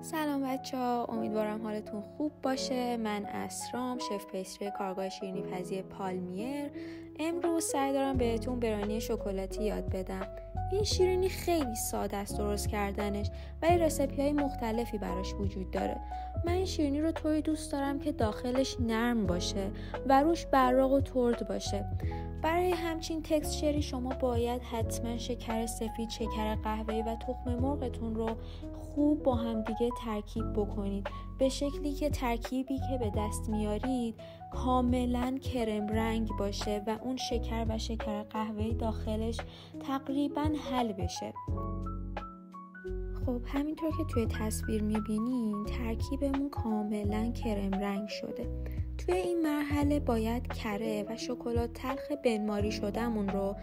سلام بچه‌ها، امیدوارم حالتون خوب باشه. من اسرام، شف پیستری کارگاه شیرینی پزی پالمیر. امروز سعی دارم بهتون برانی شکلاتی یاد بدم. این شیرینی خیلی ساده است درست کردنش، ولی رسیپی‌های مختلفی براش وجود داره. من این شیرینی رو طوری دوست دارم که داخلش نرم باشه و روش براق و ترد باشه. برای همچین تکسچری شما باید حتما شکر سفید، شکر قهوه‌ای و تخم مرغتون رو خوب با هم دیگه ترکیب بکنید به شکلی که ترکیبی که به دست میارید کاملا کرم رنگ باشه و اون شکر و شکر قهوه‌ای داخلش تقریبا حل بشه. خب همینطور که توی تصویر میبینین ترکیبمون کاملا کرم رنگ شده. توی این مرحله باید کره و شکلات تلخ بنماری شدهمون رو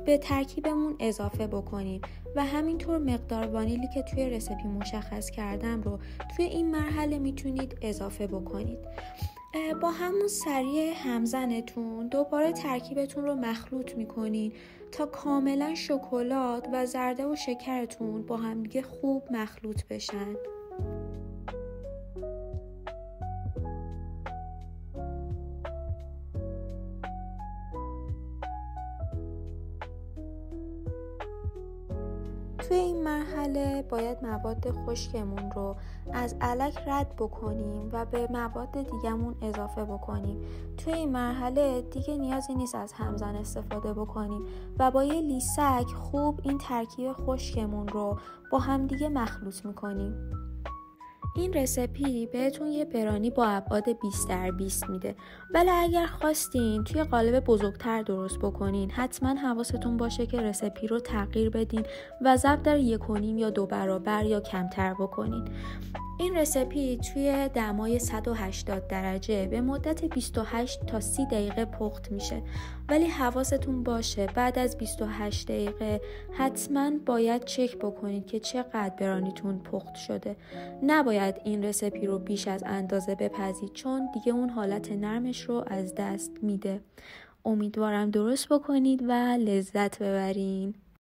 به ترکیبمون اضافه بکنیم و همینطور مقدار وانیلی که توی رسیپی مشخص کردم رو توی این مرحله میتونید اضافه بکنید. با همون سریع همزنتون دوباره ترکیبتون رو مخلوط میکنین تا کاملا شکلات و زرده و شکرتون با هم دیگه خوب مخلوط بشن. توی این مرحله باید مواد خشکمون رو از الک رد بکنیم و به مواد دیگه‌مون اضافه بکنیم. توی این مرحله دیگه نیازی نیست از همزن استفاده بکنیم و با یه لیسک خوب این ترکیب خشکمون رو با هم دیگه مخلوط میکنیم. این رسیپی بهتون یه برانی با ابعاد 20x20 میده، ولی اگر خواستین توی قالب بزرگتر درست بکنین حتما حواستون باشه که رسیپی رو تغییر بدین و ضرب در 1.5 یا 2 برابر یا کمتر بکنین. این رسیپی توی دمای 180 درجه به مدت 28 تا 30 دقیقه پخت میشه، ولی حواستون باشه بعد از 28 دقیقه حتما باید چک بکنید که چقدر برانیتون پخت شده. نباید این رسیپی رو بیش از اندازه بپزید چون دیگه اون حالت نرمش رو از دست میده. امیدوارم درست بکنید و لذت ببرین.